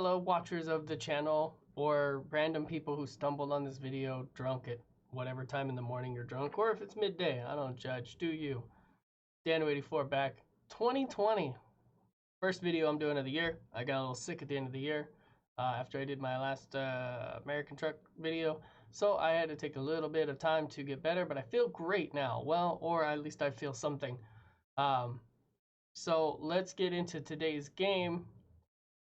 fellow watchers of the channel or random people who stumbled on this video drunk at whatever time in the morning you're drunk, or if it's midday. I don't judge. Do you? Dano84 back. 2020. First video I'm doing of the year. I got a little sick at the end of the year after I did my last American truck video. So I had to take a little bit of time to get better, but I feel great now. Well, or at least I feel something. So let's get into today's game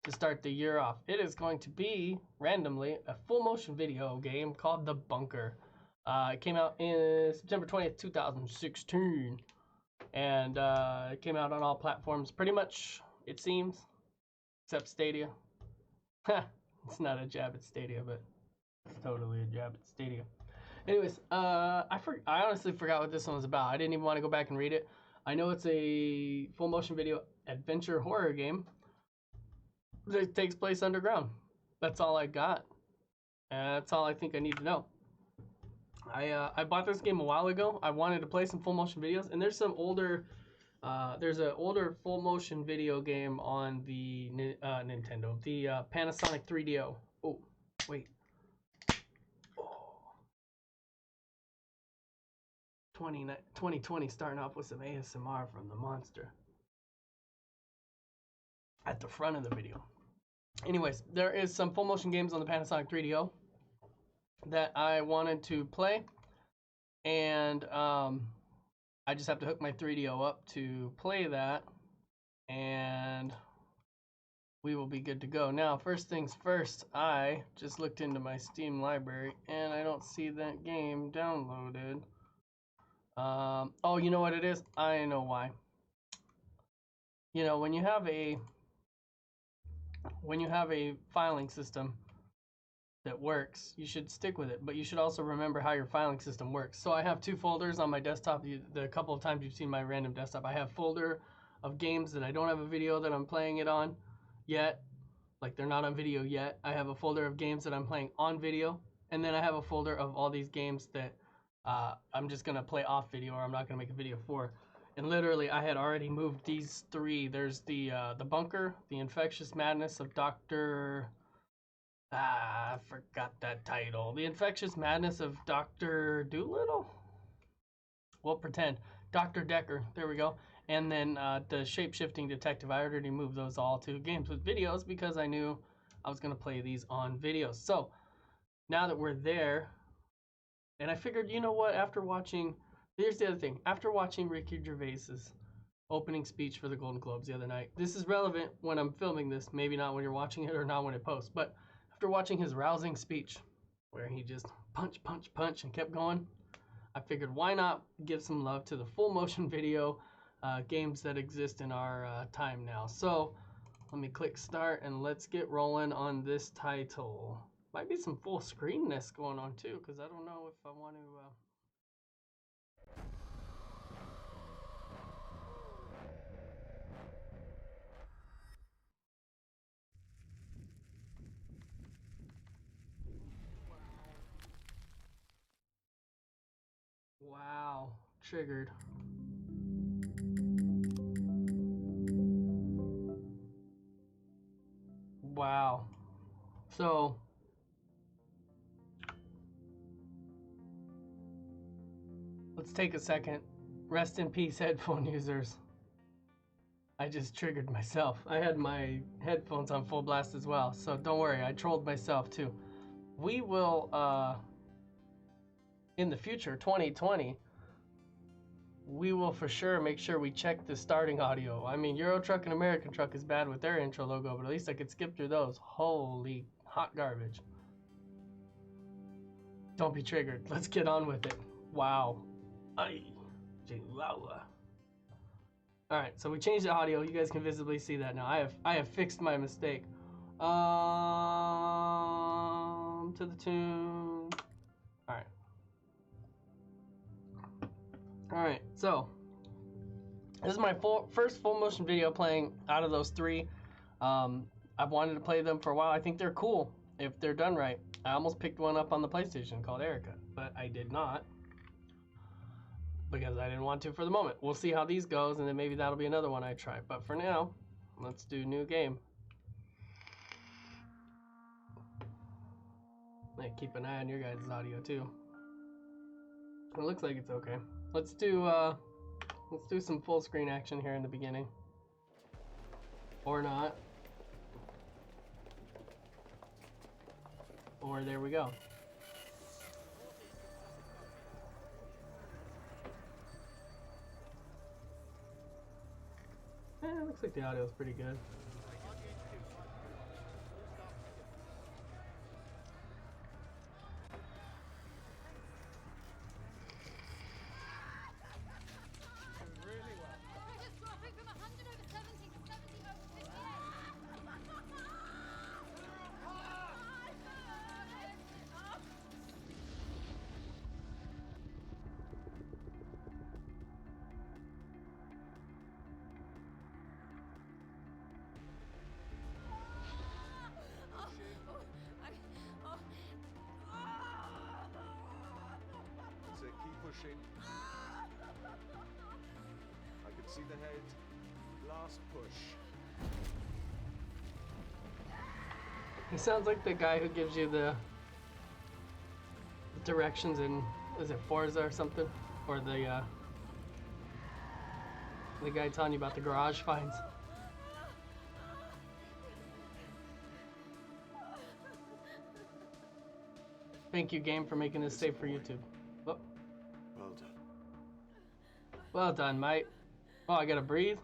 to start the year off. It is going to be, randomly, a full motion video game called The Bunker. It came out in September 20th, 2016. And it came out on all platforms, pretty much, it seems, except Stadia. It's not a jab at Stadia, but it's totally a jab at Stadia. Anyways, I honestly forgot what this one was about. I didn't even want to go back and read it. I know it's a full motion video adventure horror game that takes place underground. That's all I got. That's all I think I need to know. I bought this game a while ago. I wanted to play some full motion videos, and there's some older, there's an older full motion video game on the Nintendo, the Panasonic 3DO. Oh, wait. Oh. 2020 starting off with some ASMR from the monster at the front of the video. Anyways, there is some full motion games on the Panasonic 3DO that I wanted to play, and I just have to hook my 3DO up to play that, and we will be good to go. Now, first things first, I just looked into my Steam library, and I don't see that game downloaded. Oh, you know what it is? I know why. You know, when you have a filing system that works, you should stick with it, but you should also remember how your filing system works. So I have two folders on my desktop. The couple of times you've seen my random desktop, I have a folder of games that I don't have a video that I'm playing it on yet, like they're not on video yet. I have a folder of games that I'm playing on video, and then I have a folder of all these games that I'm just gonna play off video, or I'm not gonna make a video for. And literally, I had already moved these three. There's the Bunker, the Infectious Madness of Dr. I forgot that title. The Infectious Madness of Dr. Doolittle? We'll pretend. Dr. Decker. There we go. And then the Shape-Shifting Detective. I already moved those all to games with videos because I knew I was going to play these on videos. So now that we're there, and I figured, you know what, after watching, here's the other thing. After watching Ricky Gervais's opening speech for the Golden Globes the other night, this is relevant when I'm filming this, maybe not when you're watching it or not when it posts, but after watching his rousing speech where he just punch, punch, punch and kept going, I figured why not give some love to the full motion video games that exist in our time now. So let me click start and let's get rolling on this title. Might be some full screenness going on too, because I don't know if I want to... Wow, triggered. Wow. So, let's take a second. Rest in peace, headphone users. I just triggered myself. I had my headphones on full blast as well, so don't worry, I trolled myself too. We will, in the future, 2020, we will for sure make sure we check the starting audio. I mean, Euro Truck and American Truck is bad with their intro logo, but at least I could skip through those. Holy hot garbage. Don't be triggered. Let's get on with it. Wow. Ay, chihuahua. All right, so we changed the audio. You guys can visibly see that now. I have fixed my mistake. To the tune. All right. Alright, so this is my first full motion video playing out of those three. I've wanted to play them for a while. I think they're cool if they're done right. I almost picked one up on the PlayStation called Erica, but I did not because I didn't want to for the moment. We'll see how these goes, and then maybe that'll be another one I try. But for now, let's do new game. Might keep an eye on your guys' audio too. It looks like it's okay. Let's do some full screen action here in the beginning. Or not. Or there we go. It looks like the audio is pretty good. Pushing. I can see the head. Last push. He sounds like the guy who gives you the directions in, is it Forza or something? Or the guy telling you about the garage finds. Thank you, game, for making this safe for YouTube. Oh. Well done. Well done, mate. Oh, I gotta breathe?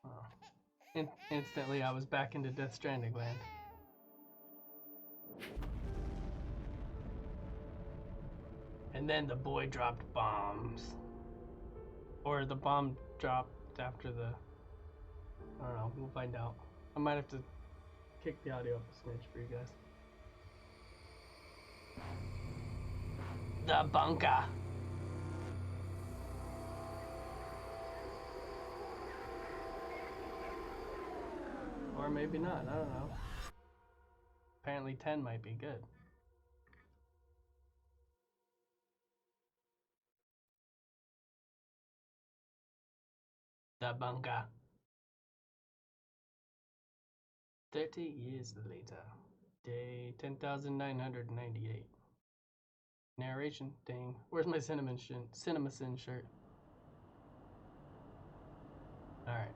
Oh. Instantly, I was back into Death Stranding land. And then the boy dropped bombs. Or the bomb dropped after the... I don't know, we'll find out. I might have to kick the audio up a smidge for you guys. The bunker. Or maybe not, I don't know. Apparently 10 might be good. The bunker. 30 years later. Day 10,998. Narration. Dang. Where's my CinemaSin shirt? Alright.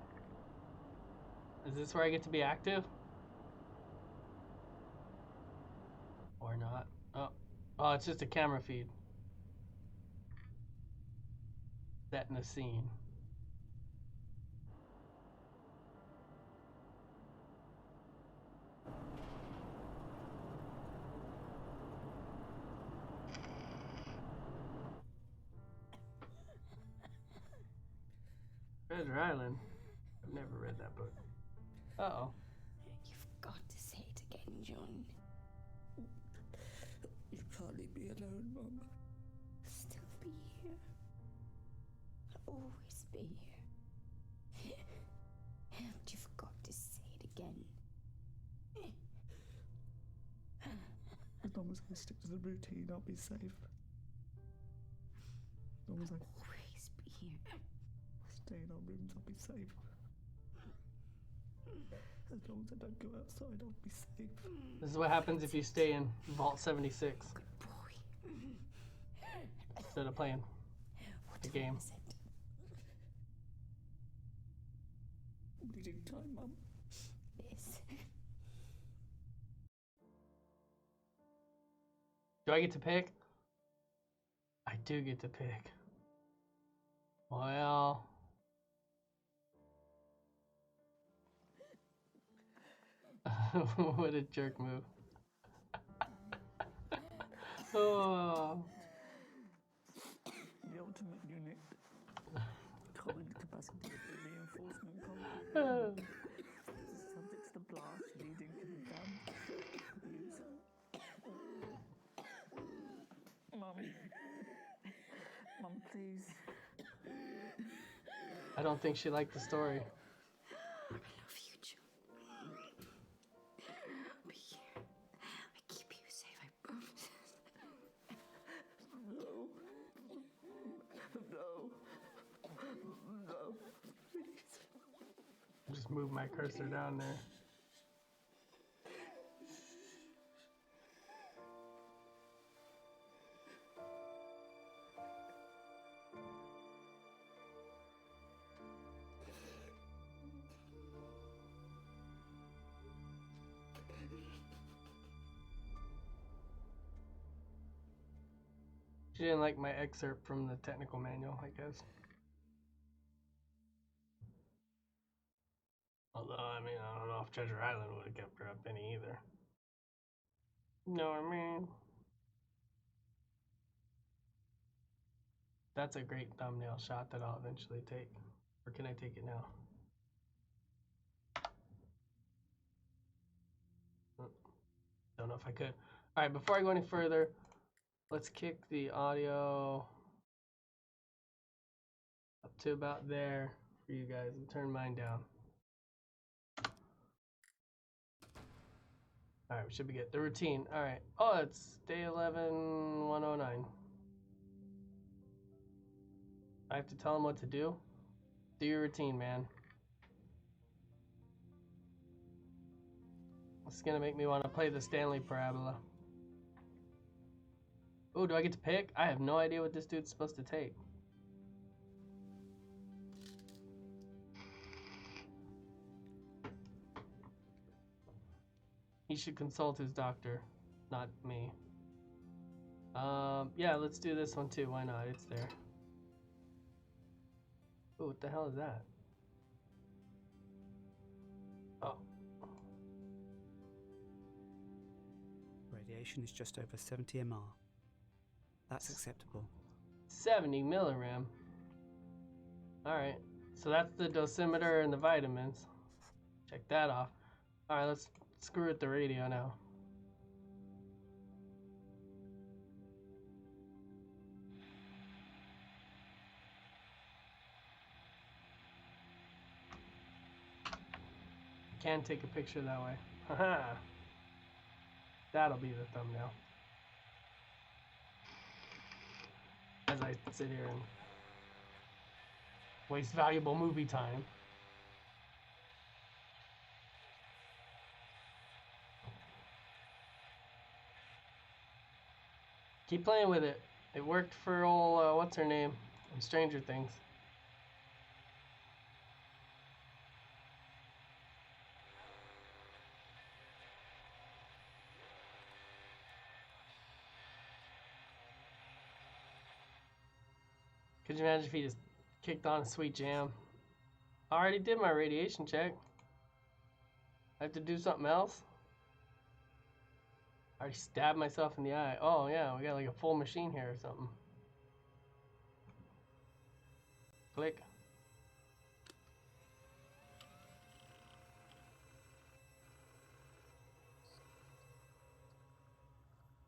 Is this where I get to be active? Or not? Oh. Oh, it's just a camera feed. Setting the scene. Treasure Island. I've never read that book. Uh-oh. You've got to say it again, John. You can't leave me alone, Mum. Still be here. I'll always be here. But you've got to say it again. As long as I stick to the routine, I'll be safe. As long as I Always be here. stay in our rooms, I'll be safe. As long as I don't go outside, I'll be safe. This is what happens if you stay in Vault 76 Good boy. instead of playing the game. Is it? Bleeding time, Mum. This. Do I get to pick? I do get to pick. Well... what a jerk move. Oh. The ultimate unit. Common capacity reinforcement concrete. Subject to the blast leading confirmed user. Mum, please. I don't think she liked the story. I love you, John. I'll be here. I keep you safe, I promise. No. Please. Just move my cursor down there. She didn't like my excerpt from the technical manual, I guess. Although, I mean, I don't know if Treasure Island would have kept her up any either. You know what I mean? That's a great thumbnail shot that I'll eventually take. Or can I take it now? Don't know if I could. Alright, before I go any further, let's kick the audio up to about there for you guys and turn mine down. Alright, we should be good. The routine. Alright. Oh, it's day 11, 109. I have to tell them what to do? Do your routine, man. It's gonna make me want to play the Stanley Parabola. Oh, do I get to pick? I have no idea what this dude's supposed to take. He should consult his doctor, not me. Yeah, let's do this one too. Why not? It's there. Oh, what the hell is that? Oh. Radiation is just over 70 mR. That's acceptable. 70 milliram. Alright, so that's the dosimeter and the vitamins. Check that off. Alright, let's screw with the radio now. Can take a picture that way. Haha. That'll be the thumbnail. As I sit here and waste valuable movie time. Keep playing with it. It worked for old, what's her name? In Stranger Things. Could you imagine if he just kicked on a sweet jam? I already did my radiation check. I have to do something else? I already stabbed myself in the eye. Oh yeah, we got like a full machine here or something. Click.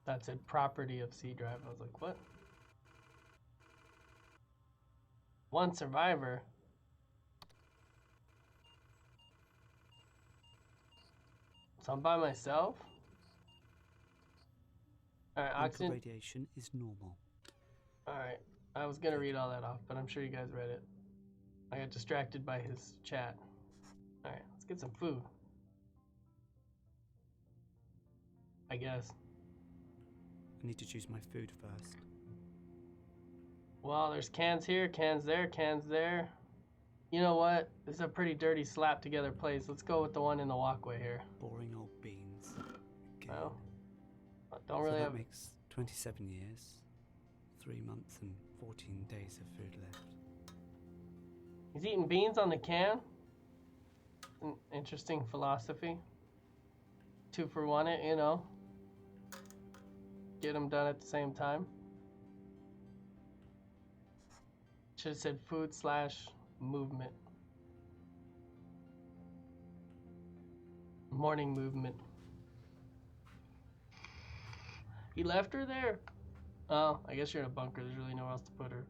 That's a property of C drive. I was like, what? One survivor. So I'm by myself? Alright, oxygen. Radiation is normal. Alright, I was gonna read all that off, but I'm sure you guys read it. I got distracted by his chat. Alright, let's get some food. I guess. I need to choose my food first. Well, there's cans here, cans there, cans there. You know what? This is a pretty dirty slap together place. Let's go with the one in the walkway here. Boring old beans. Again. Well, I don't really that have... makes 27 years, 3 months and 14 days of food left. He's eating beans on the can? An interesting philosophy. 2 for 1 it, you know. Get them done at the same time. Should have said food / movement. Morning movement. He left her there? Oh, I guess you're in a bunker. There's really nowhere else to put her.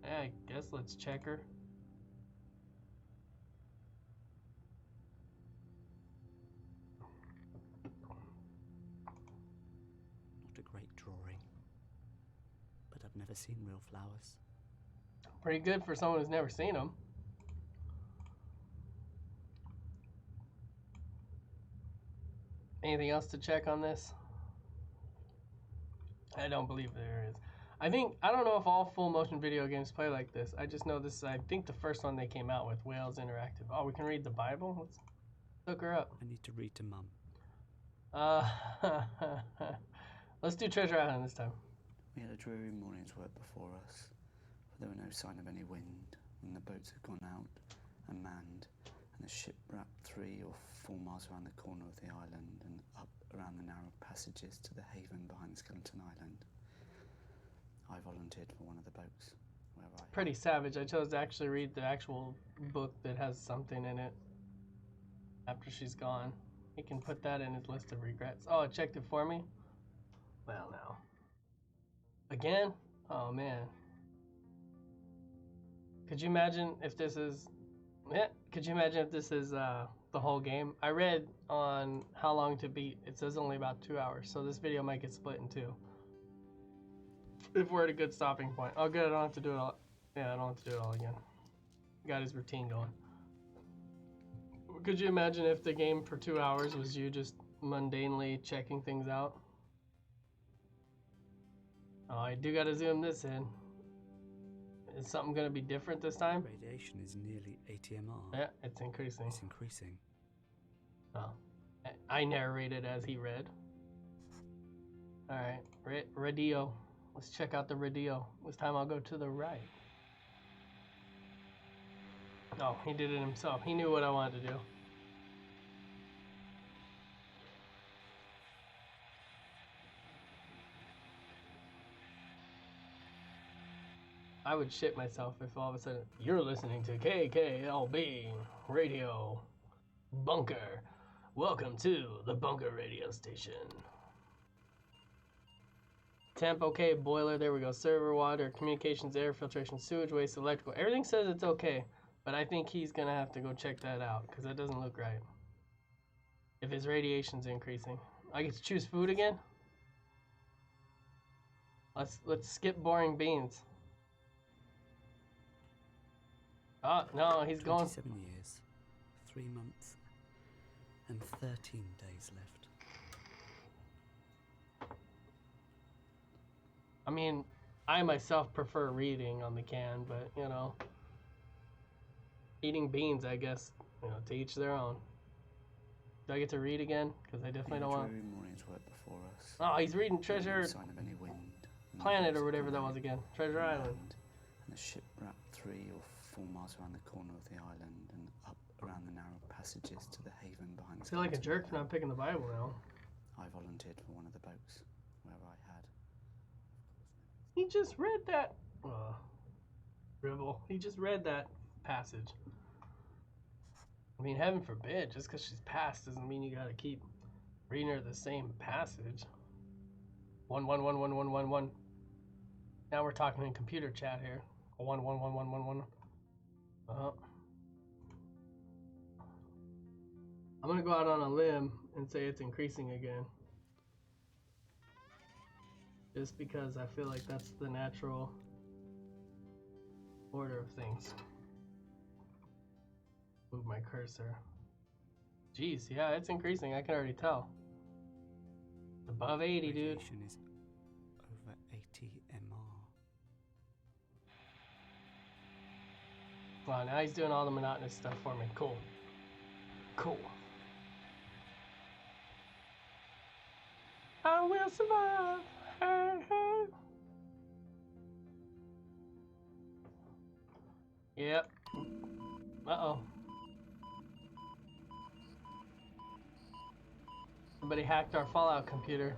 Yeah, I guess let's check her. Not a great drawing, but I've never seen real flowers. Pretty good for someone who's never seen them. Anything else to check on this? I don't believe there is. I don't know if all full motion video games play like this. I just know this is, I think, the first one they came out with, Whales Interactive. Oh, we can read the Bible? Hook her up. I need to read to Mum. Let's do Treasure Island this time. We had a dreary morning's work before us, for there were no sign of any wind, and the boats had gone out and manned, and the ship wrapped 3 or 4 miles around the corner of the island and up around the narrow passages to the haven behind Skeleton Island. I volunteered for one of the boats, where I... Pretty savage. I chose to actually read the actual book that has something in it after she's gone. He can put that in his list of regrets. Oh, it checked it for me? Well, now. Again? Oh, man. Could you imagine if this is... Could you imagine if this is the whole game? I read on How Long to Beat. It says only about 2 hours, so this video might get split in 2. If we're at a good stopping point. Oh, good. I don't have to do it all. Yeah, I don't have to do it all again. Got his routine going. Could you imagine if the game for 2 hours was you just mundanely checking things out? Oh, I do gotta zoom this in. Is something gonna be different this time? Radiation is nearly 80 MR. Yeah, it's increasing. It's increasing. Oh. I narrated as he read. Alright, radio. Let's check out the radio. This time I'll go to the right. Oh, he did it himself. He knew what I wanted to do. I would shit myself if all of a sudden you're listening to KKLB Radio Bunker. Welcome to the Bunker Radio Station. Temp okay, boiler, there we go. Server, water, communications, air, filtration, sewage, waste, electrical. Everything says it's okay, but I think he's gonna have to go check that out because that doesn't look right. If his radiation's increasing. I get to choose food again? Let's skip boring beans. Oh, no, he's going. 27 years, 3 months, and 13 days left. I mean, I myself prefer reading on the can, but, you know, eating beans, I guess, you know, to each their own. Do I get to read again? Because I definitely don't want... dreary morning's work before us. Oh, he's reading Treasure No sign of any wind, Planet or whatever that was again. Treasure Island. And the ship wrapped 3 or 4 miles around the corner of the island and up around the narrow passages to the haven behind I feel like a jerk for not picking the Bible now. I volunteered for one of the boats, where I had... He just read that. Dribble. He just read that passage. I mean, heaven forbid, just because she's passed doesn't mean you gotta keep reading her the same passage. 1111111. Now we're talking in computer chat here. 1111111. I'm gonna go out on a limb and say it's increasing again. Just because I feel like that's the natural order of things. Move my cursor. Jeez, yeah, it's increasing. I can already tell. It's above 80, dude. Radiation is over 80 MR. Wow, now he's doing all the monotonous stuff for me. Cool. Cool. I will survive. Hey, hey. Yep. Uh-oh. Somebody hacked our Fallout computer.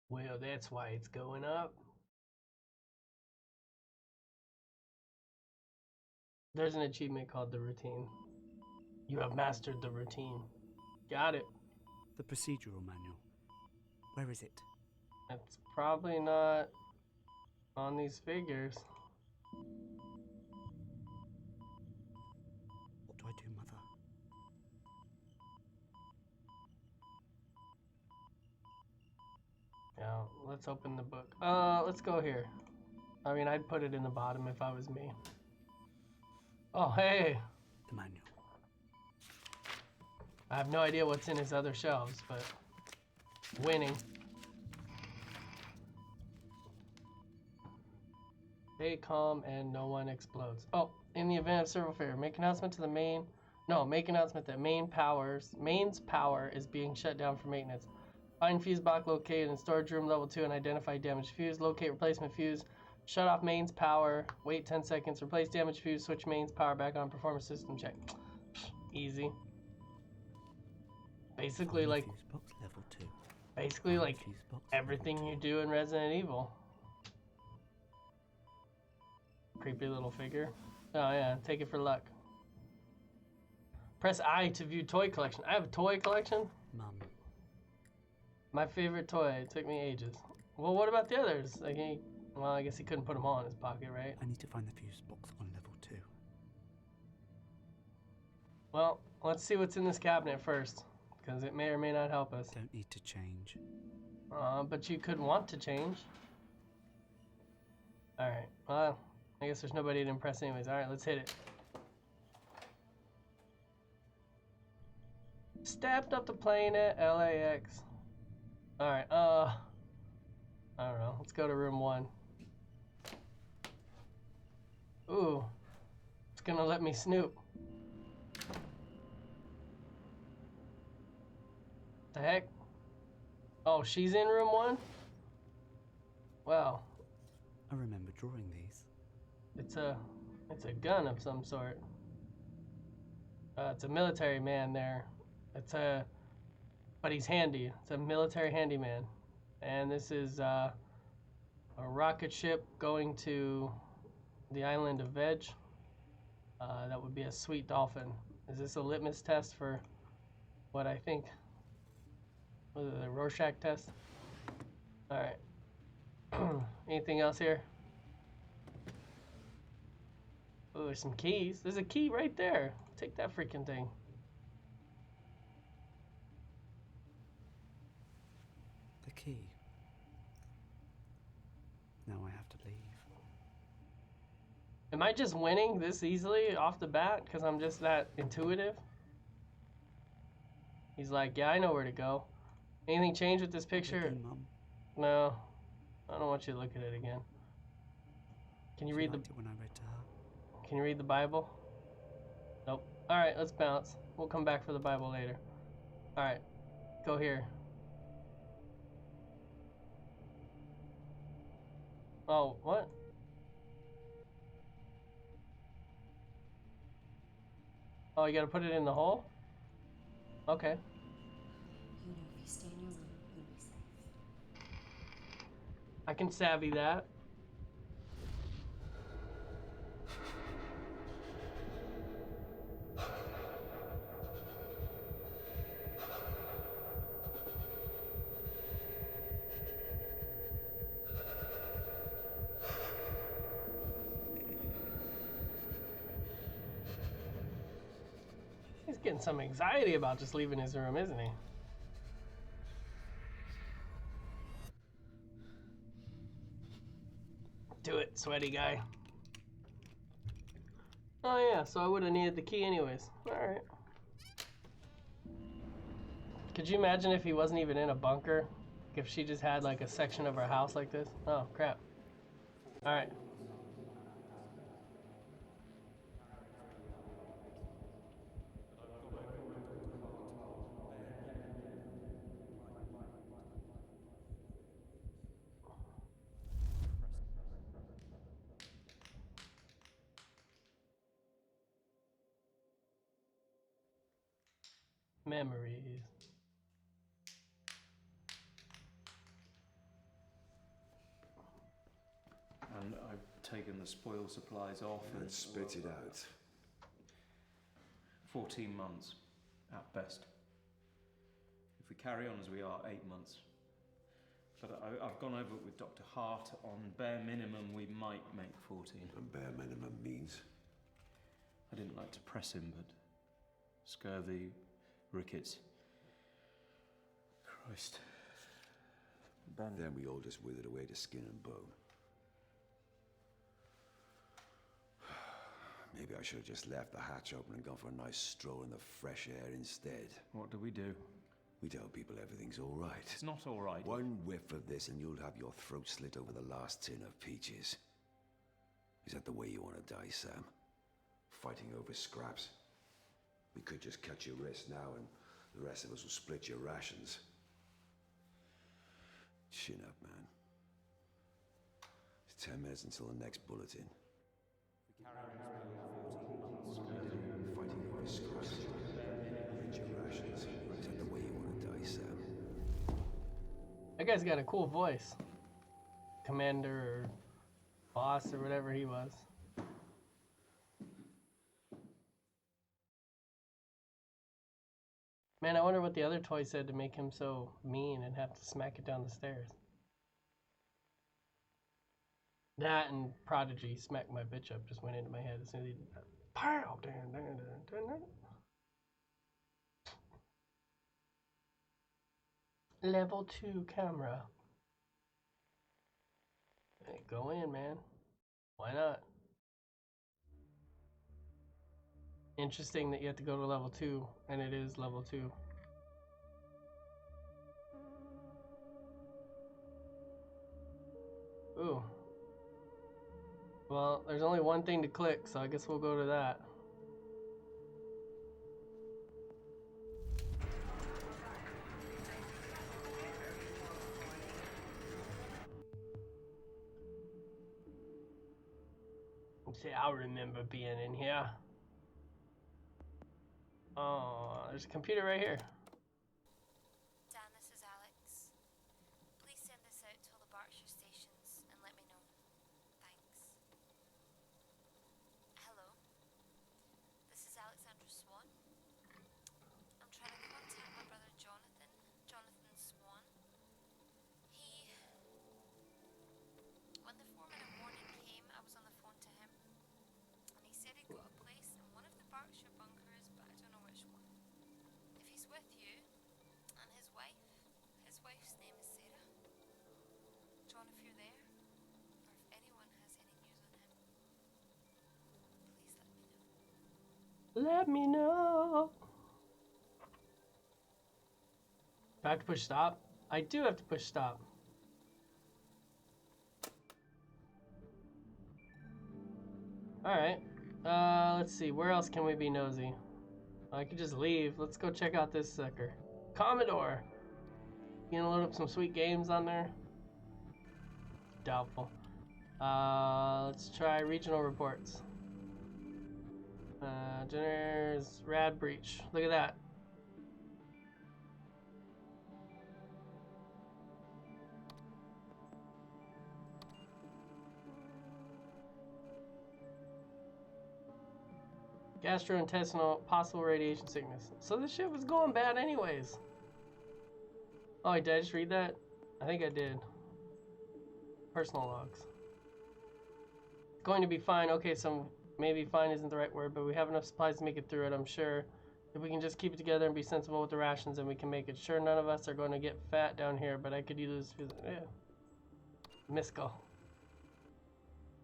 Well, that's why it's going up. There's an achievement called the routine. You have mastered the routine. Got it. The procedural manual. Where is it? It's probably not on these figures. What do I do, Mother? Yeah, let's open the book. Let's go here. I mean, I'd put it in the bottom if I was me. Oh, hey! The manual. I have no idea what's in his other shelves, but Winning. Stay calm and no one explodes. Oh, in the event of civil failure, make announcement to the main. No, make announcement that main's power is being shut down for maintenance. Find fuse box located in storage room level 2 and identify damaged fuse. Locate replacement fuse. Shut off mains power. Wait 10 seconds. Replace damaged fuse. Switch mains power back on. Perform a system check. Easy. Basically, Find like fuse box level 2. basically Find like fuse box everything level you 2. do in Resident Evil. Creepy little figure. Oh yeah, take it for luck. Press I to view toy collection. I have a toy collection. Mum, My favorite toy. It took me ages. Well, what about the others? Like, well, I guess he couldn't put them all in his pocket, right? I need to find the fuse box on level 2. Well, let's see what's in this cabinet first, because it may or may not help us. Don't need to change. But you could want to change. All right. Well, I guess there's nobody to impress anyways. All right, let's hit it. Stepped up the plane at LAX. All right. I don't know. Let's go to room 1. Ooh. It's gonna let me snoop. The heck? Oh, she's in room 1? Wow. I remember drawing these. It's a gun of some sort. It's a military man there. But he's handy. It's a military handyman. And this is a rocket ship going to the island of Veg. That would be a sweet dolphin. Is this a litmus test for what I think? Was it the Rorschach test? All right. Anything else here? Oh, there's some keys. There's a key right there. Take that freaking thing. The key. Now I have to leave. Am I just winning this easily off the bat because I'm just that intuitive? He's like, yeah, I know where to go. Anything change with this picture? Okay, Mum. No. I don't want you to look at it again. Can you She read liked it when I read to her. Can you read the Bible? Nope. All right, let's bounce. We'll come back for the Bible later. All right, go here. Oh, what? Oh, you gotta put it in the hole? Okay. You know, if you stay in your room, you'll be safe. I can savvy that. He's getting some anxiety about just leaving his room, isn't he? Do it, sweaty guy. Oh yeah, so I would have needed the key anyways. Alright. Could you imagine if he wasn't even in a bunker? If she just had like a section of her house like this? Oh, crap. Alright. Memories. And I've taken the spoil supplies off And spit it out. 14 months at best. If we carry on as we are, 8 months. But I've gone over it with Dr. Hart. On bare minimum, we might make 14. And bare minimum means? I didn't like to press him, but scurvy, rickets. Christ. Ben. Then we all just withered away to skin and bone. Maybe I should have just left the hatch open and gone for a nice stroll in the fresh air instead. What do we do? We tell people everything's all right. It's not all right. One whiff of this and you'll have your throat slit over the last tin of peaches. Is that the way you want to die, Sam? Fighting over scraps? We could just cut your wrist now and the rest of us will split your rations. Chin up, man. It's 10 minutes until the next bulletin. Fighting over scraps. Split your rations. Is that the way you want to die, Sam? That guy's got a cool voice. Commander or boss or whatever he was. Man, I wonder what the other toy said to make him so mean and have to smack it down the stairs. That and Prodigy, Smack My Bitch Up, just went into my head as soon as he did that. Pow! Level 2 camera. Hey, go in, man. Why not? Interesting that you have to go to level 2, and it is level 2. Ooh. Well, there's only one thing to click, so I guess we'll go to that. See, I remember being in here. Oh, there's a computer right here. Dan, this is Alex. Please send this out to all the Berkshire stations and let me know. Thanks. Hello. This is Alexandra Swan. I'm trying to contact my brother Jonathan. Jonathan Swan. When the foreman in warning came, I was on the phone to him. And he said he'd got a place in one of the Berkshire bunkers, but I don't know which one. If he's with you, and his wife's name is Sarah. John, if you're there, or if anyone has any news on him, please let me know. Let me know. Do I have to push stop? I do have to push stop. Alright. Let's see. Where else can we be nosy? I could just leave. Let's go check out this sucker. Commodore! You gonna load up some sweet games on there? Doubtful. Let's try regional reports. Generators, rad breach. Look at that. Gastrointestinal, possible radiation sickness. So this shit was going bad anyways. Oh, did I just read that? I think I did. Personal logs. Going to be fine. Okay, so maybe fine isn't the right word, but we have enough supplies to make it through it, I'm sure. If we can just keep it together and be sensible with the rations, then we can make it. Sure, none of us are going to get fat down here, but I could use this. Yeah. Misco.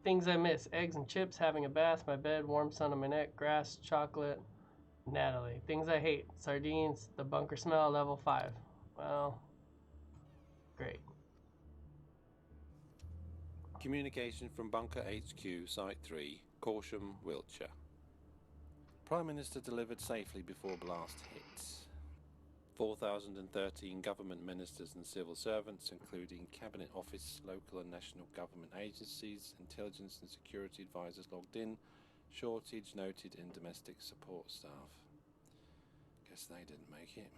Things I miss. Eggs and chips, having a bath, my bed, warm sun on my neck, grass, chocolate, Natalie. Things I hate. Sardines, the bunker smell, level 5. Well, great. Communication from Bunker HQ, Site 3, Corsham, Wiltshire. Prime Minister delivered safely before blast hits. 4,013 government ministers and civil servants, including Cabinet Office, local and national government agencies, intelligence and security advisors logged in. Shortage noted in domestic support staff. Guess they didn't make it.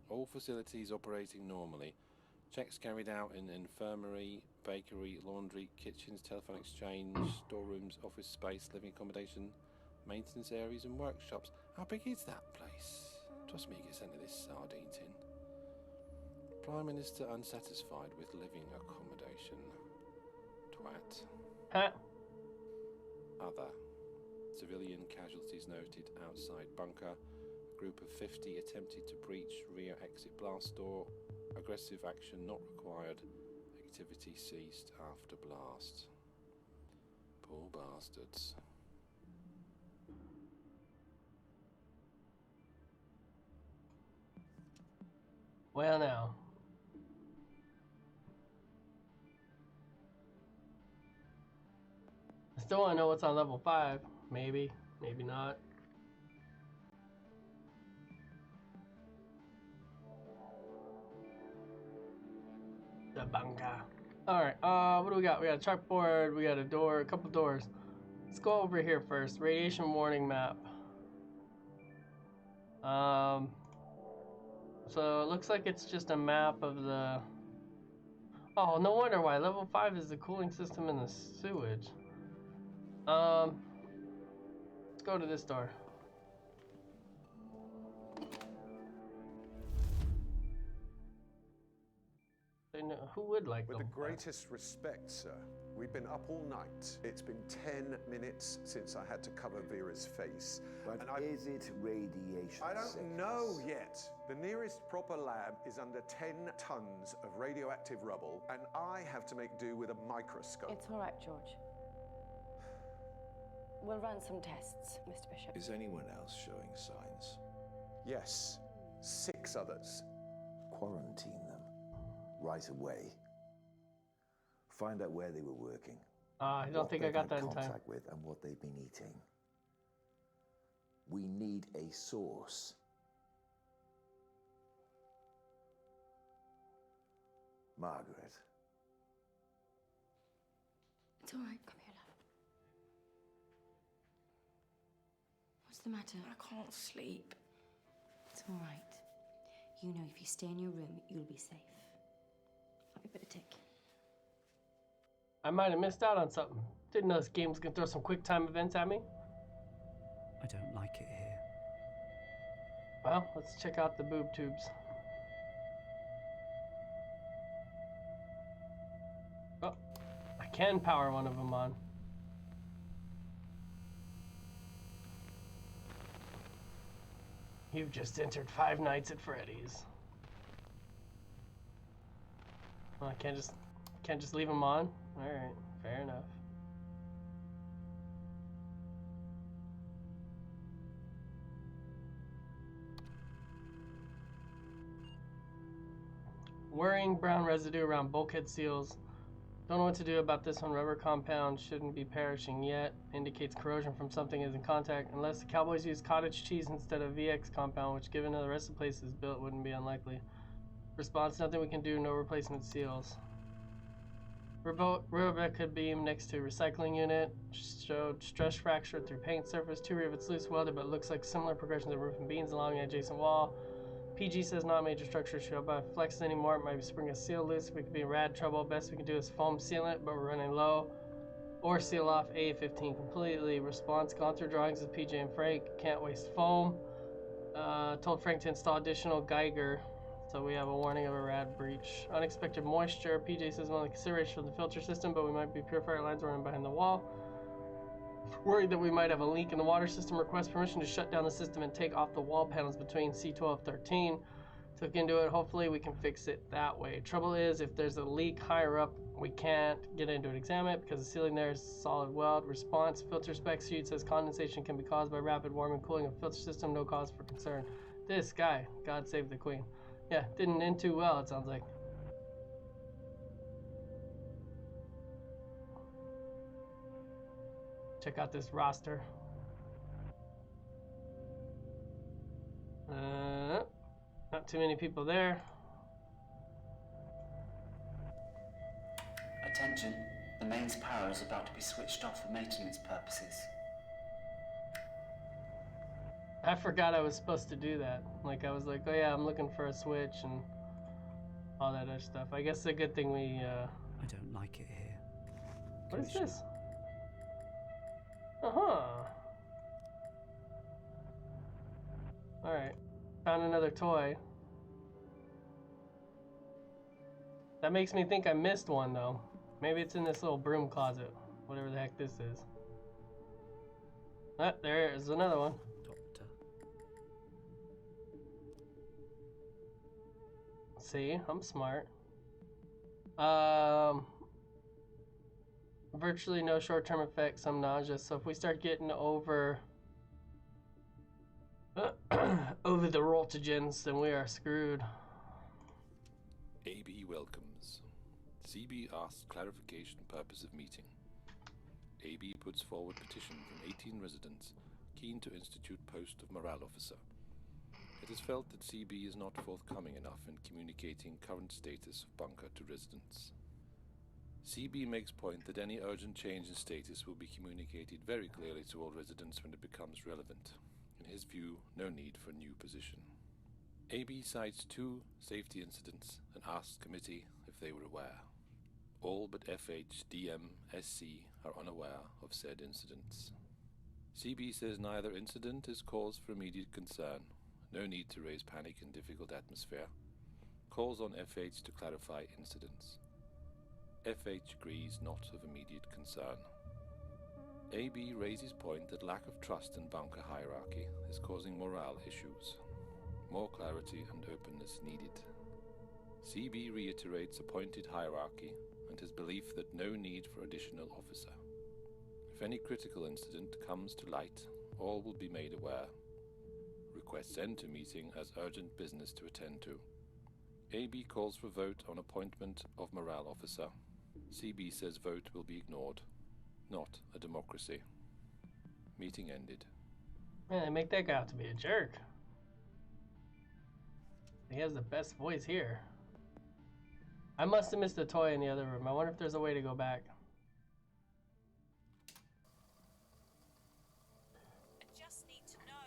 All facilities operating normally. Checks carried out in infirmary, bakery, laundry, kitchens, telephone exchange, storerooms, office space, living accommodation, maintenance areas and workshops. How big is that place? Trust me, get sent to this sardine tin. Prime Minister unsatisfied with living accommodation. Twat. Huh? Other. Civilian casualties noted outside bunker. A group of 50 attempted to breach rear exit blast door. Aggressive action not required. Activity ceased after blast. Poor bastards. Well, now. I still want to know what's on level 5. Maybe, maybe not. The bunker. Alright, what do we got? We got a chalkboard, we got a door, a couple doors. Let's go over here first. Radiation warning map. So it looks like it's just a map of the... Oh, no wonder why. Level 5 is the cooling system in the sewage. Let's go to this door. Who would like With the level 5? greatest respect, sir, we've been up all night. It's been 10 minutes since I had to cover Vera's face. But And is it radiation I don't sickness? know yet. The nearest proper lab is under 10 tons of radioactive rubble, and I have to make do with a microscope. It's all right, George. We'll run some tests, Mr. Bishop. Is anyone else showing signs? Yes, 6 others. Quarantine them right away. Find out where they were working. I don't what think I they've got had that in time. contact with and what they've been eating. We need a source. Margaret. It's all right. Come here, love. What's the matter? I can't sleep. It's all right. You know, if you stay in your room, you'll be safe. I'll be better take. I might have missed out on something. Didn't know this game was gonna throw some quick time events at me. I don't like it here. Well, let's check out the boob tubes. Oh, I can power one of them on. You've just entered Five Nights at Freddy's. Well, I can't just leave them on. All right, fair enough. Worrying brown residue around bulkhead seals. Don't know what to do about this one. Rubber compound shouldn't be perishing yet. Indicates corrosion from something is in contact. Unless the Cowboys use cottage cheese instead of VX compound, which given how the rest of the place is built wouldn't be unlikely. Response, nothing we can do, no replacement seals. Rebecca beam next to recycling unit. Showed stress fracture through paint surface. 2 rivets loose welded, but looks like similar progressions of roof and beams along the adjacent wall. PG says not major structure show by flex anymore. It might be spring a seal loose. We could be in rad trouble. Best we can do is foam sealant, but we're running low. Or seal off A15 completely. Response, gone through drawings with PJ and Frank. Can't waste foam. Told Frank to install additional Geiger. So we have a warning of a rad breach. Unexpected moisture. PJ says one of the considerations for the filter system, but we might be purifier lines running behind the wall. Worried that we might have a leak in the water system. Request permission to shut down the system and take off the wall panels between C12 13. Took into it. Hopefully we can fix it that way. Trouble is, if there's a leak higher up, we can't get into it, examine it because the ceiling there is solid weld. Response, filter spec sheet says condensation can be caused by rapid warming, cooling of filter system. No cause for concern. This guy, God save the queen. Yeah, didn't end too well, it sounds like. Check out this roster. Not too many people there. Attention, the mains power is about to be switched off for maintenance purposes. I forgot I was supposed to do that. Like, I was like, oh yeah, I'm looking for a switch and all that other stuff. I guess it's a good thing we, I don't like it here. What is this? Uh-huh. Alright. Found another toy. That makes me think I missed one, though. Maybe it's in this little broom closet. Whatever the heck this is. Ah, there is another one. Doctor. See, I'm smart. Virtually no short-term effects, some nausea. So if we start getting over over the rotagens, then we are screwed. AB welcomes. CB asks clarification purpose of meeting. AB puts forward petition from 18 residents keen to institute post of morale officer. It is felt that CB is not forthcoming enough in communicating current status of bunker to residents. CB makes point that any urgent change in status will be communicated very clearly to all residents when it becomes relevant. In his view, no need for a new position. AB cites 2 safety incidents and asks committee if they were aware. All but FH, DM, SC are unaware of said incidents. CB says neither incident is cause for immediate concern, no need to raise panic in difficult atmosphere, calls on FH to clarify incidents. FH agrees not of immediate concern. AB raises point that lack of trust in bunker hierarchy is causing morale issues. More clarity and openness needed. CB reiterates appointed hierarchy and his belief that no need for additional officer. If any critical incident comes to light, all will be made aware. Requests end to meeting as urgent business to attend to. AB calls for vote on appointment of morale officer. CB says vote will be ignored. Not a democracy. Meeting ended. Man, they make that guy out to be a jerk. He has the best voice here. I must have missed a toy in the other room. I wonder if there's a way to go back. I just need to know.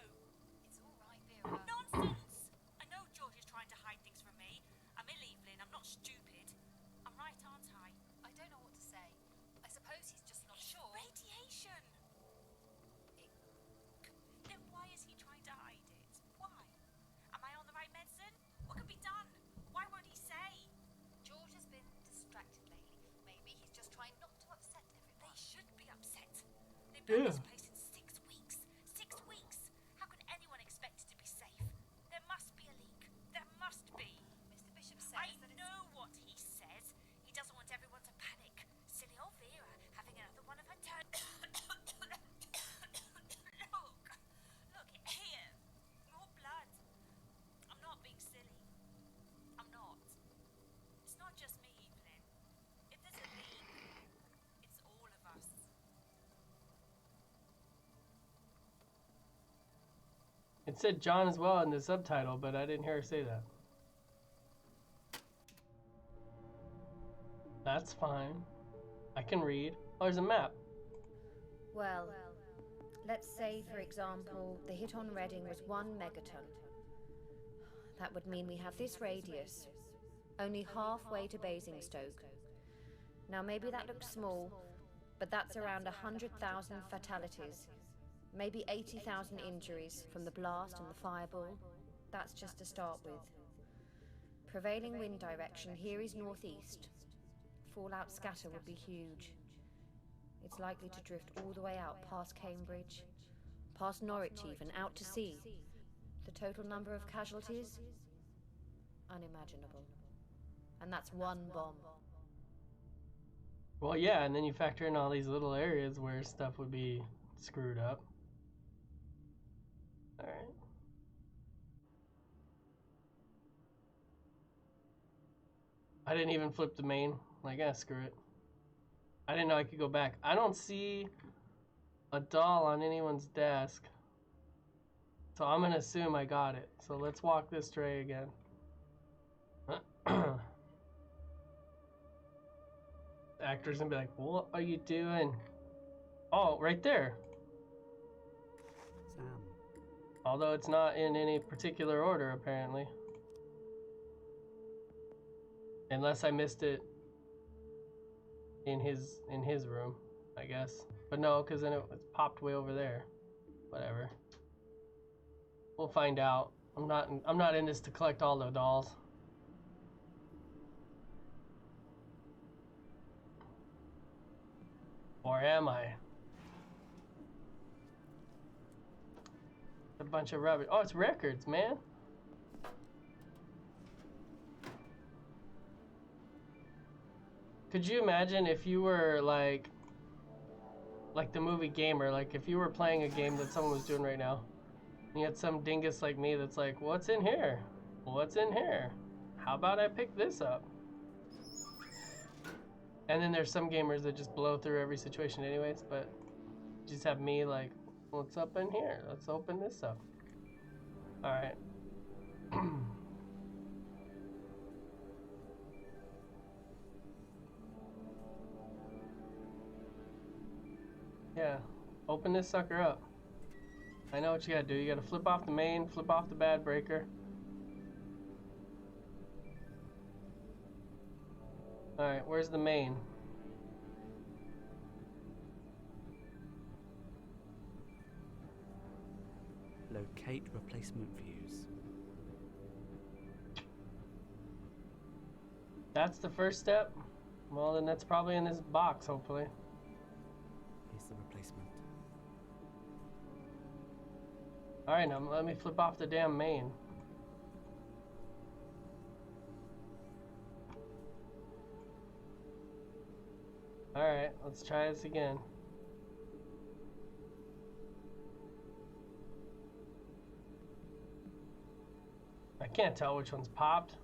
It's all right, Vera. Nonsense! I know George is trying to hide things from me. I'm ill, Evelyn. I'm not stupid. I'm right, aren't I? I don't know what to say. I suppose he's just not sure. Radiation! Then why is he trying to hide it? Why? Am I on the right medicine? What can be done? Why won't he say? George has been distracted lately. Maybe he's just trying not to upset everyone. They should be upset. They've been in Yeah. this place in 6 weeks. 6 weeks! How can anyone expect it to be safe? There must be a leak. There must be. Mr. Bishop says I that know what he says. He doesn't want everyone to panic. Silly old Vera having another one of her turn. Look here. More blood. I'm not being silly. I'm not. It's not just me, Evelyn. If there's a leak, it's all of us. It said John as well in the subtitle, but I didn't hear her say that. That's fine. I can read. Oh, there's a map. Well, let's say, for example, the hit on Reading was 1 megaton. That would mean we have this radius, only halfway to Basingstoke. Now, maybe that looks small, but that's around 100,000 fatalities, maybe 80,000 injuries from the blast and the fireball. That's just to start with. Prevailing wind direction here is northeast. Fallout scatter would be huge. It's likely to drift all the way out past Cambridge, past Norwich even, out to sea. The total number of casualties? Unimaginable. And that's 1 bomb. Well, yeah, and then you factor in all these little areas where stuff would be screwed up. Alright. I didn't even flip the main. Like, screw it. I didn't know I could go back. I don't see a doll on anyone's desk. So I'm gonna assume I got it. So let's walk this tray again. The actor's gonna be like, what are you doing? Oh, right there. Sam. Although it's not in any particular order, apparently. Unless I missed it in his room, I guess. But no, because then it was popped way over there. Whatever. We'll find out. I'm not in this to collect all the dolls. Or am I? A bunch of rubbish. Oh, it's records, man. Could you imagine if you were like the movie Gamer, like if you were playing a game that someone was doing right now, and you had some dingus like me that's like, what's in here? What's in here? How about I pick this up? And then there's some gamers that just blow through every situation anyways, but just have me like, what's up in here? Let's open this up. Alright. Yeah, open this sucker up. I know what you gotta do. You gotta flip off the main, flip off the bad breaker. Alright, where's the main? Locate replacement fuse. That's the first step? Well, then that's probably in this box, hopefully. Here's the replacement. Alright, now let me flip off the damn main. Alright, let's try this again. I can't tell which one's popped.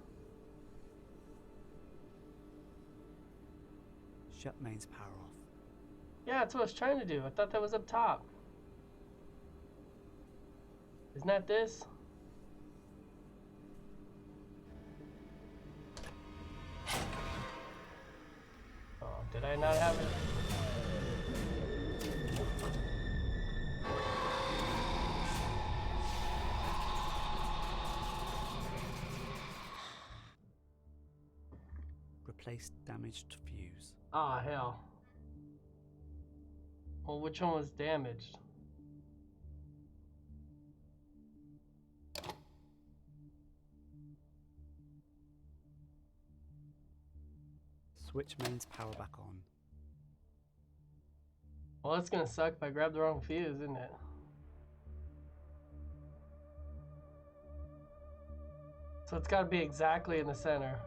Shut mains power off. Yeah, that's what I was trying to do. I thought that was up top. Isn't that this? Oh, did I not have it? Replace damaged fuse. Ah, hell. Well, which one was damaged? Switch mains power back on. Well, that's gonna suck if I grab the wrong fuse, isn't it? So it's gotta be exactly in the center.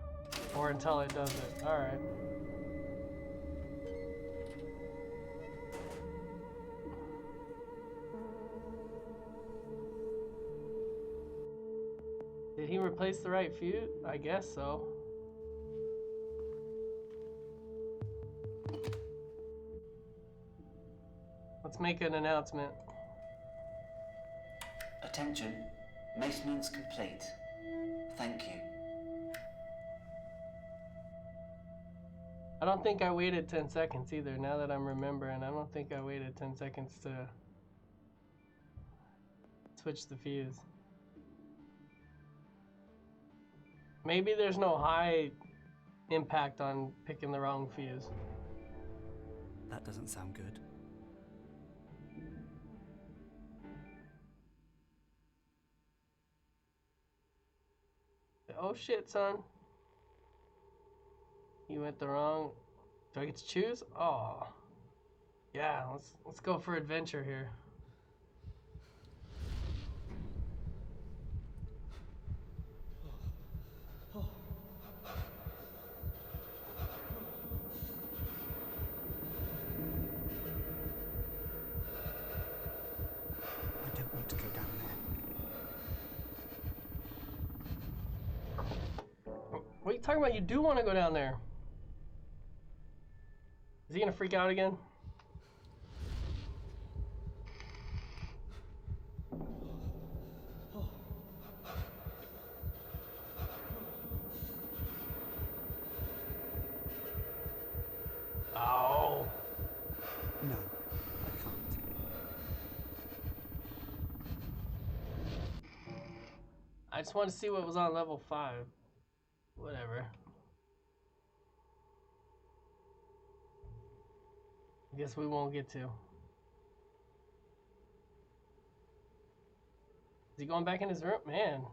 Or until it does it. Alright. Did he replace the right fuse? I guess so. Let's make an announcement. Attention, maintenance complete. Thank you. I don't think I waited 10 seconds either, now that I'm remembering. I don't think I waited 10 seconds to switch the fuse. Maybe there's no high impact on picking the wrong fuse. That doesn't sound good. Oh shit, son. You went the wrong... Do I get to choose? Oh. Yeah, let's go for adventure here. I don't want to go down there. What are you talking about? You do want to go down there. Is he gonna freak out again? Oh. No, I can't. I just want to see what was on level 5. Whatever. I guess we won't get to. Is he going back in his room? Man.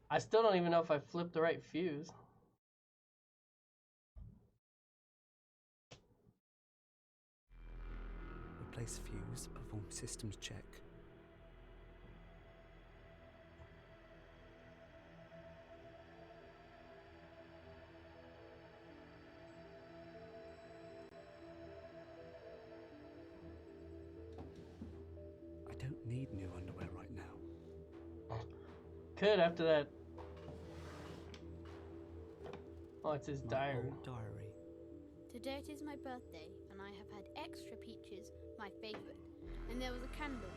I still don't even know if I flipped the right fuse. Replace fuse, perform systems check. I don't need new underwear right now. Could after that. Oh, it's his My diary. old diary. Today it is my birthday, and I have had extra peaches, my favourite. And there was a candle.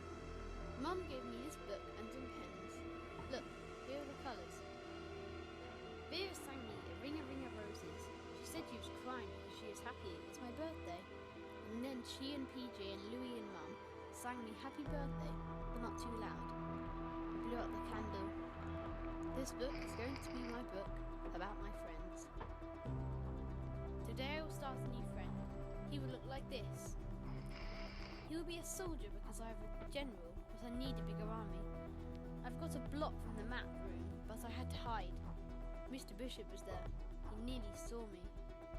Mum gave me this book and some pens. Look, here are the colours. Vera sang me a ring of roses. She said she was crying because she is happy it's my birthday. And then she and PJ and Louie and Mum sang me happy birthday, but not too loud. I blew out the candle. This book is going to be my book about my friends. Today I will start a new friend. He will look like this. He will be a soldier because I have a general, but I need a bigger army. I've got a block from the map room, but I had to hide. Mr. Bishop was there. He nearly saw me.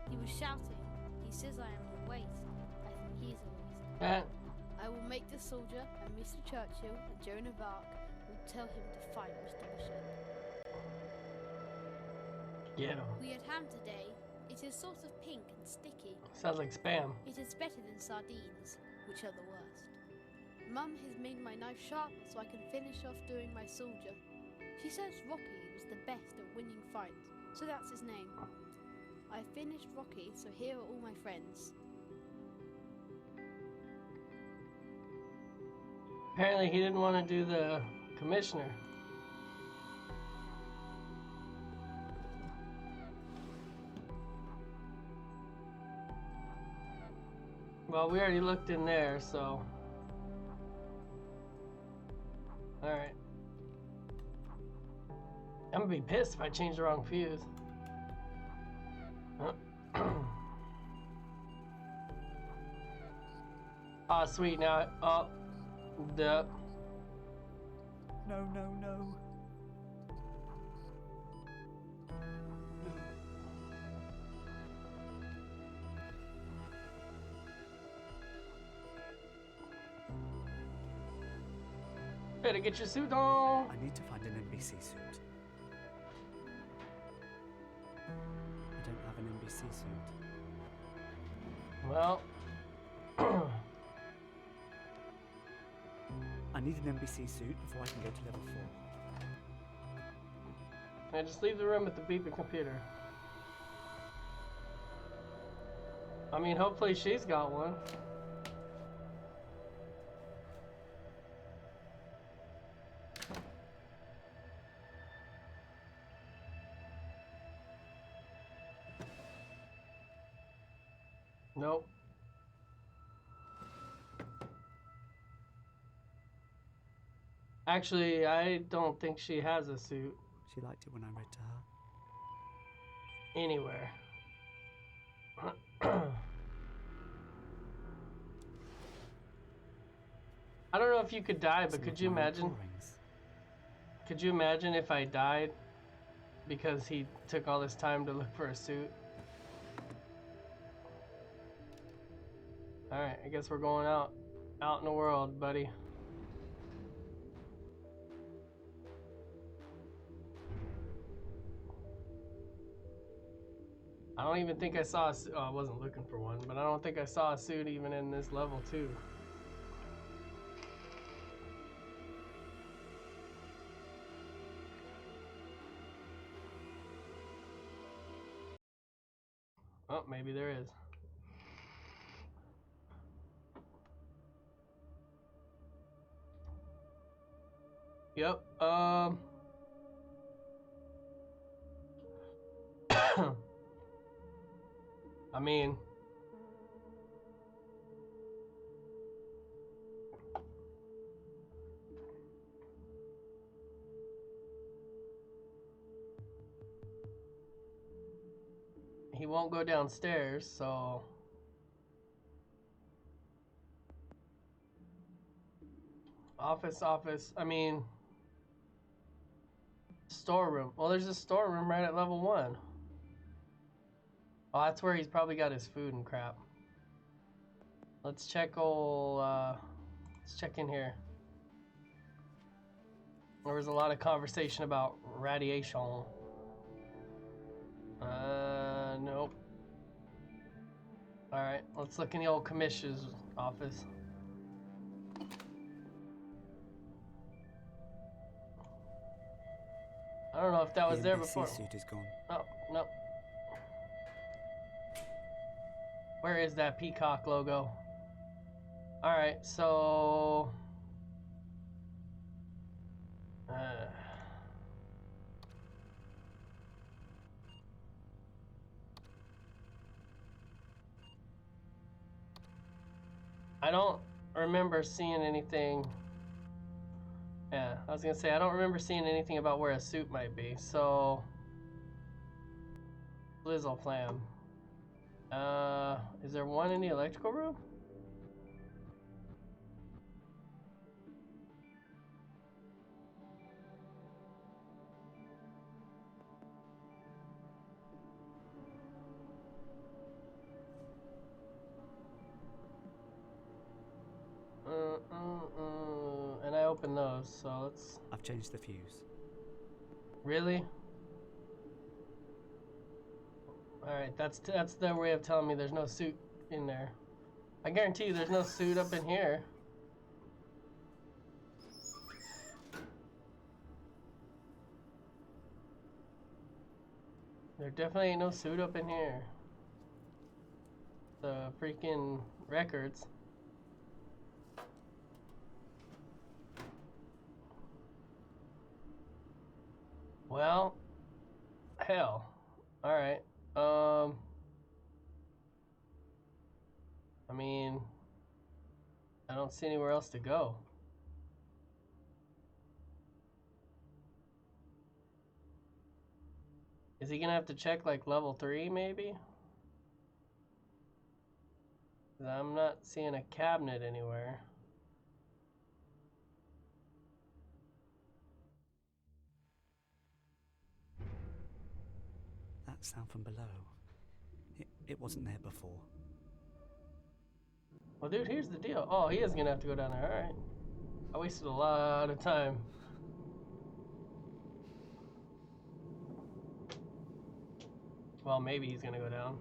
He was shouting. He says I am a waste. I think he's a waste. I will make the soldier, and Mr. Churchill and Joan of Arc will tell him to fight Mr. Bishop. Get him. We had ham today. It is sort of pink and sticky. Sounds like spam. It is better than sardines, which are the worst. Mum has made my knife sharp so I can finish off doing my soldier. She says Rocky was the best at winning fights, so that's his name. I finished Rocky, so here are all my friends. Apparently he didn't want to do the commissioner. Well, we already looked in there, so... Alright. I'm gonna be pissed if I change the wrong fuse. Ah, sweet, now... Oh. The... No, no, no. Better get your suit on. I need to find an NBC suit. I don't have an NBC suit. Well... I need an NBC suit before I can go to level 4. I just leave the room with the beeping computer. I mean, hopefully she's got one. Nope. Actually, I don't think she has a suit. She liked it when I read to her. Anywhere. I don't know if you could die, but could you imagine? Could you imagine if I died because he took all this time to look for a suit? Alright, I guess we're going out in the world, buddy. I don't even think I saw a suit. Oh, I wasn't looking for one, but I don't think I saw a suit even in this level 2. Oh, maybe there is. Yep, I mean, he won't go downstairs, so office, I mean, storeroom. Well, there's a storeroom right at level 1. Oh, that's where he's probably got his food and crap. Let's check let's check in here. There was a lot of conversation about radiation. Nope. Alright, let's look in the old commissioner's office. I don't know if that was there before. The NBC suit is gone. Oh, no. Where is that peacock logo? Alright, so... I don't remember seeing anything. Yeah, I was gonna say, I don't remember seeing anything about where a suit might be, so... Blizzle Flam. Is there one in the electrical room? And I opened those, so let's... I've changed the fuse. Really? Alright, that's their way of telling me there's no suit in there. I guarantee you there's no suit up in here. There definitely ain't no suit up in here. The freaking records. Well, hell. Alright. I mean, I don't see anywhere else to go. Is he gonna have to check like level 3 maybe? 'Cause I'm not seeing a cabinet anywhere. That sound from below. It wasn't there before. Well, dude, here's the deal. Oh, he is gonna have to go down there. Alright. I wasted a lot of time. Well, maybe he's gonna go down.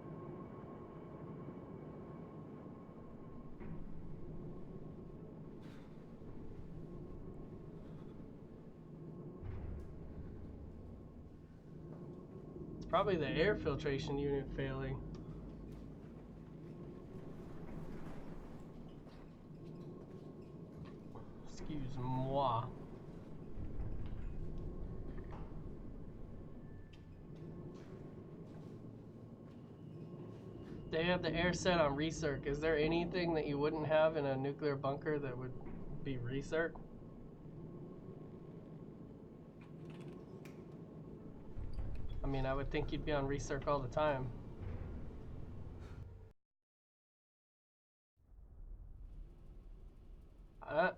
It's probably the air filtration unit failing. Excuse-moi. They have the air set on recirc. Is there anything that you wouldn't have in a nuclear bunker that would be recirc? I mean, I would think you'd be on recirc all the time.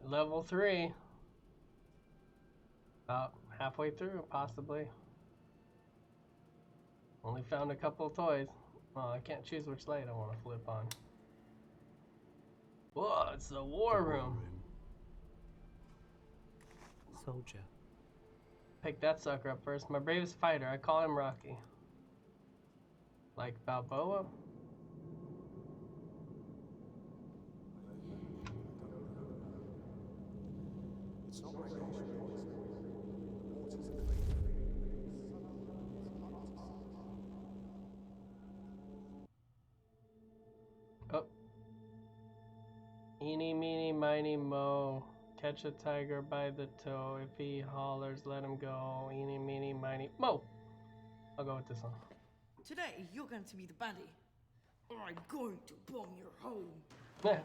Level 3. About halfway through, possibly. Only found a couple of toys. Well, I can't choose which light I want to flip on. Whoa, it's the war room. Soldier. Pick that sucker up first. My bravest fighter. I call him Rocky. Like Balboa? It's not radiation poisoning. Oh. Eeny, meeny, miny, mo. Catch a tiger by the toe. If he hollers, let him go. Eeny, meeny, miny, mo. I'll go with this one. Today, you're going to be the baddie. Or I'm going to bomb your home. Yeah.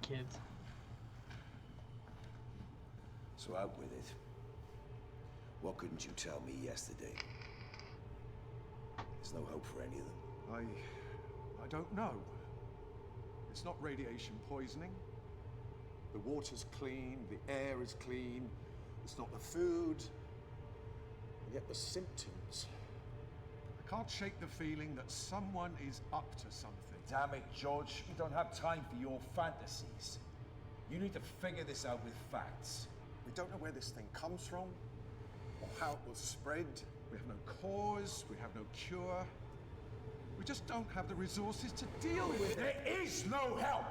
Kids. So out with it. What couldn't you tell me yesterday? There's no hope for any of them. I don't know. It's not radiation poisoning. The water's clean, the air is clean. It's not the food. And yet the symptoms. I can't shake the feeling that someone is up to something. Damn it, George. We don't have time for your fantasies. You need to figure this out with facts. We don't know where this thing comes from, or how it will spread. We have no cause, we have no cure. We just don't have the resources to deal with it. There is no help.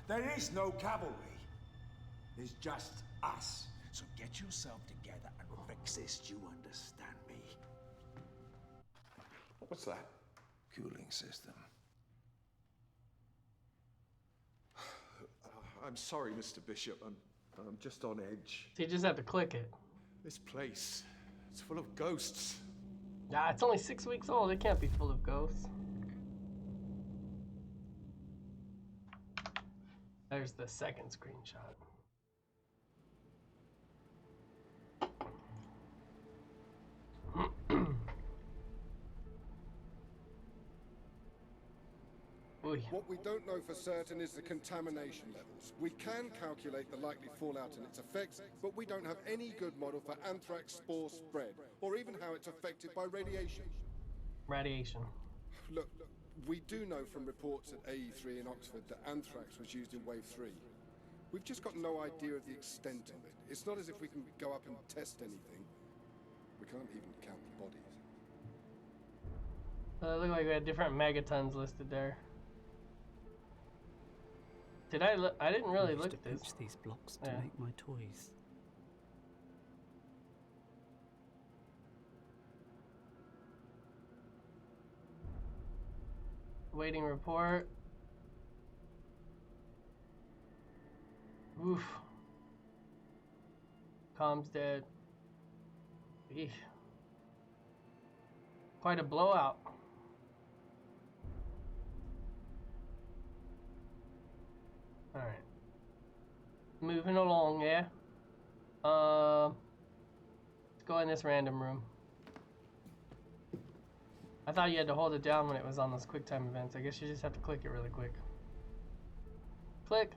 There is no cavalry. There's just us. So get yourself together and fix this. Do you understand me? What's that? Cooling system. I'm sorry, Mr. Bishop. I'm just on edge. So you just have to click it. This place, it's full of ghosts. Nah, it's only 6 weeks old. It can't be full of ghosts. There's the second screenshot. What we don't know for certain is the contamination levels. We can calculate the likely fallout and its effects, but we don't have any good model for anthrax spore spread, or even how it's affected by radiation. Radiation. Look, we do know from reports at AE3 in Oxford that anthrax was used in Wave 3. We've just got no idea of the extent of it. It's not as if we can go up and test anything. We can't even count the bodies. Look like we had different megatons listed there. Did I look? I didn't really look at this. Use these blocks to make my toys. Waiting report. Oof. Comms dead. Eesh. Quite a blowout. Alright. Moving along, yeah. Let's go in this random room. I thought you had to hold it down when it was on those QuickTime events. I guess you just have to click it really quick. Click.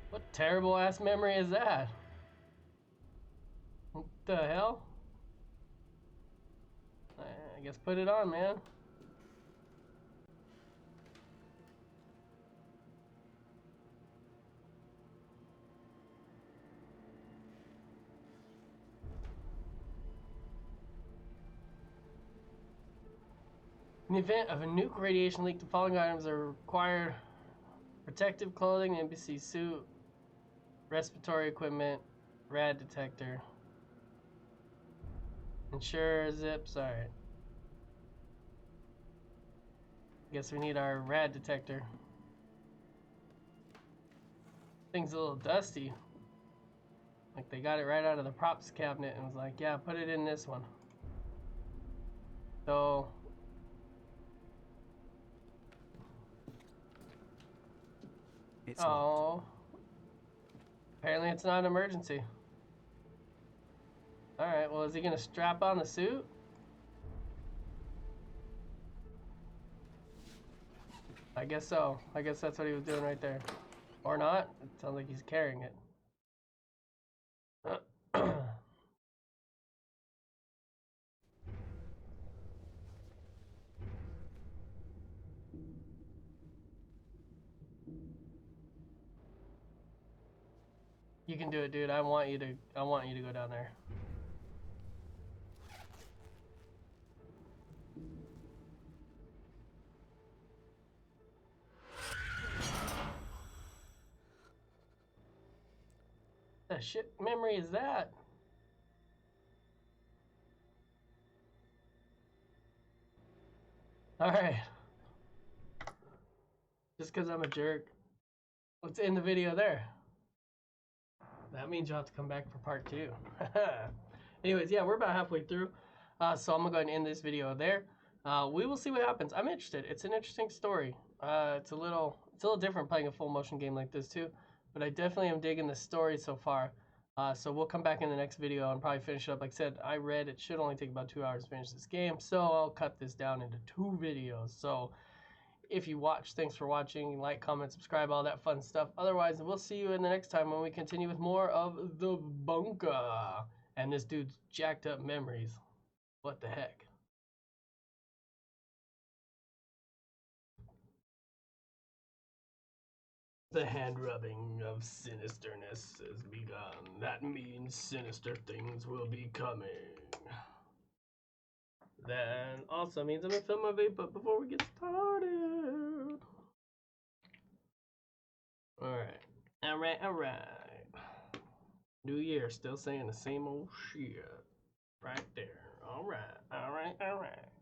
What terrible ass memory is that? What the hell? I guess put it on, man. In the event of a nuke radiation leak, the following items are required: protective clothing, embassy suit, respiratory equipment, rad detector. Ensure zips, alright. Guess we need our rad detector. Thing's a little dusty. Like they got it right out of the props cabinet and was like, yeah, put it in this one. So it's locked. Apparently it's not an emergency. Alright, well, is he gonna strap on the suit? I guess so. I guess that's what he was doing right there. Or not. It sounds like he's carrying it. You can do it, dude. I want you to go down there. The shit memory is that? Alright. Just because I'm a jerk. Let's end the video there. That means you'll have to come back for part 2. Anyways, yeah, we're about halfway through. So I'm going to go ahead and end this video there. We will see what happens. I'm interested. It's an interesting story. It's a little different playing a full motion game like this too. But I definitely am digging the story so far. So we'll come back in the next video and probably finish it up. Like I said, I read it should only take about 2 hours to finish this game. So I'll cut this down into 2 videos. So if you watch, thanks for watching. Like, comment, subscribe, all that fun stuff. Otherwise, we'll see you in the next time when we continue with more of The Bunker. And this dude's jacked up memories. What the heck? The hand rubbing of sinisterness has begun. That means sinister things will be coming. That also means I'm gonna film my vape up before we get started. Alright. New year, still saying the same old shit. right there. All right, all right, all right.